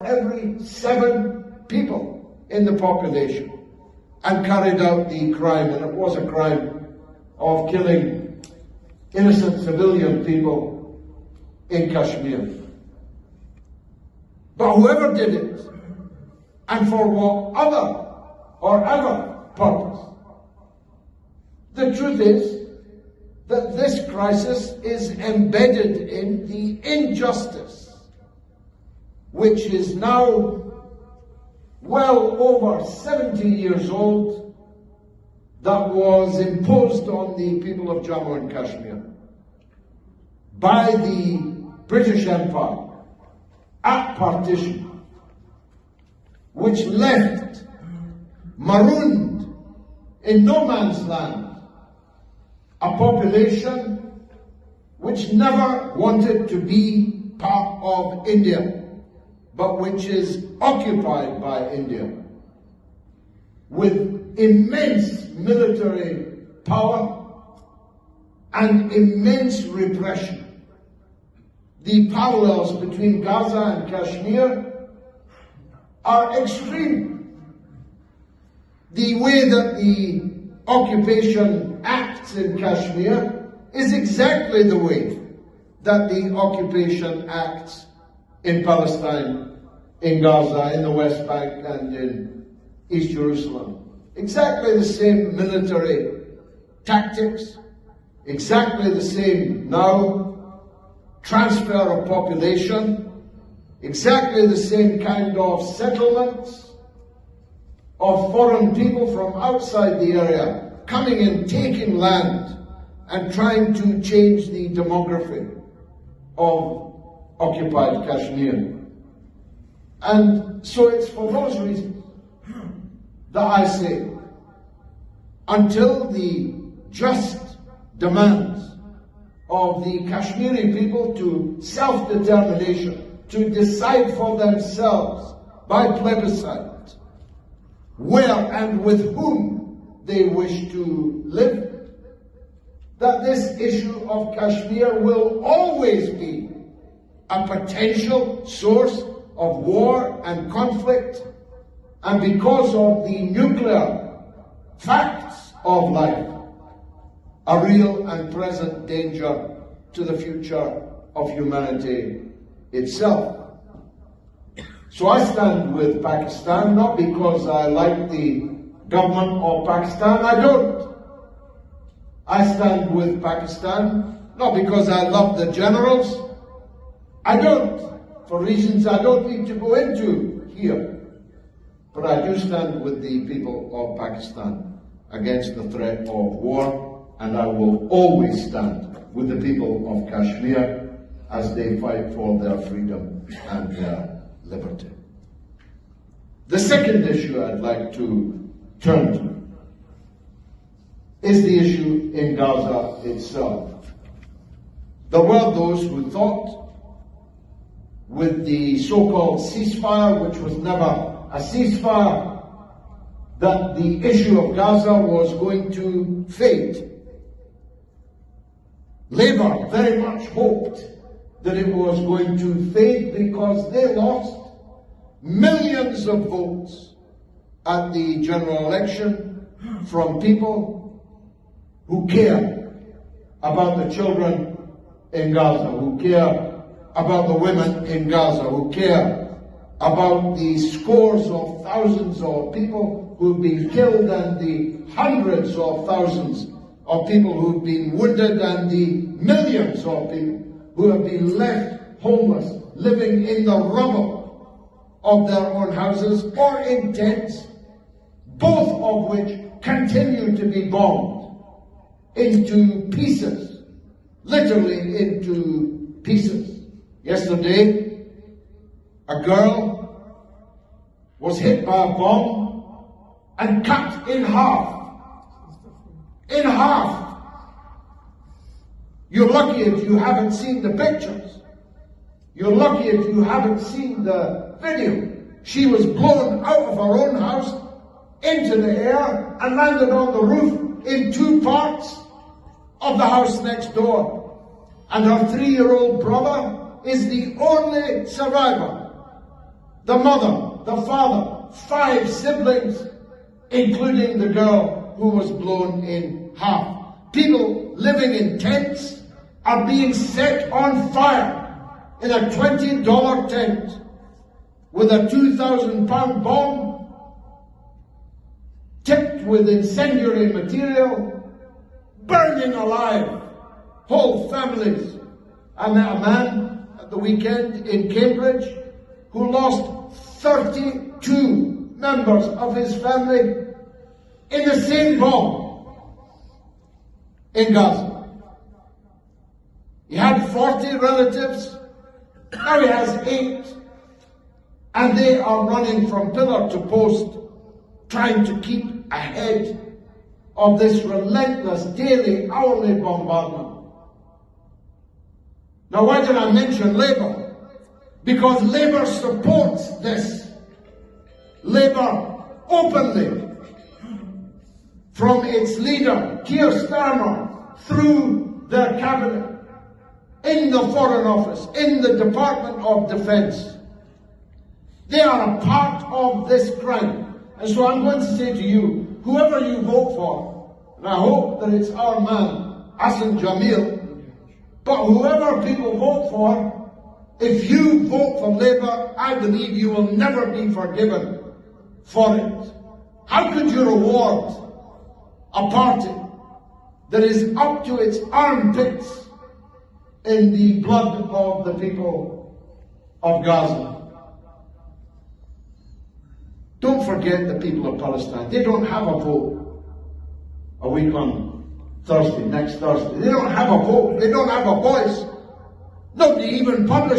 every 7 people in the population, and carried out the crime, and it was a crime of killing innocent civilian people in Kashmir. But whoever did it, and for what other or ever purpose, the truth is that this crisis is embedded in the injustice, which is now well over 70 years old, that was imposed on the people of Jammu and Kashmir by the British Empire at partition, which left marooned in no man's land a population which never wanted to be part of India, but which is occupied by India, with immense military power and immense repression. The parallels between Gaza and Kashmir are extreme. The way that the occupation acts in Kashmir is exactly the way that the occupation acts in Palestine, in Gaza, in the West Bank, and in East Jerusalem. Exactly the same military tactics, exactly the same now transfer of population, exactly the same kind of settlements of foreign people from outside the area coming and taking land and trying to change the demography of occupied Kashmir. And so it's for those reasons that I say, until the just demands of the Kashmiri people to self-determination, to decide for themselves by plebiscite where and with whom they wish to live, that this issue of Kashmir will always be a potential source of war and conflict, and because of the nuclear facts of life, a real and present danger to the future of humanity itself. So I stand with Pakistan, not because I like the government of Pakistan, I don't. I stand with Pakistan, not because I love the generals, I don't, for reasons I don't need to go into here. But I do stand with the people of Pakistan against the threat of war, and I will always stand with the people of Kashmir as they fight for their freedom and their liberty. The second issue I'd like to turn to is the issue in Gaza itself. There were those who thought, with the so-called ceasefire, which was never a ceasefire, that the issue of Gaza was going to fade. Labour very much hoped that it was going to fade because they lost millions of votes at the general election from people who care about the children in Gaza, who care about the women in Gaza, who care about the scores of thousands of people who've been killed and the hundreds of thousands of people who've been wounded and the millions of people who have been left homeless, living in the rubble of their own houses or in tents, both of which continue to be bombed into pieces, literally into pieces. Yesterday, a girl was hit by a bomb and cut in half. In half. You're lucky if you haven't seen the pictures. You're lucky if you haven't seen the video. She was blown out of her own house into the air and landed on the roof in 2 parts of the house next door. And her 3-year-old brother is the only survivor. the mother, the father, 5 siblings, including the girl who was blown in half. People living in tents are being set on fire in a $20 tent with a 2,000-pound bomb tipped with incendiary material, burning alive whole families. I met a man at the weekend in Cambridge who lost 32 members of his family in the same bomb in Gaza. He had 40 relatives, now he has 8, and they are running from pillar to post, trying to keep ahead of this relentless daily, hourly bombardment. Now, why did I mention Labour? Because Labour supports this. Labour openly, from its leader, Keir Starmer, through their cabinet, in the Foreign Office, in the Department of Defence. They are a part of this crime. And so I'm going to say to you, whoever you vote for, and I hope that it's our man, Ahsan Jamil, but whoever people vote for, if you vote for Labour, I believe you will never be forgiven for it. How could you reward a party that is up to its armpits in the blood of the people of Gaza? Don't forget the people of Palestine. They don't have a vote a week on Thursday, next Thursday. They don't have a vote. They don't have a voice. Nobody even published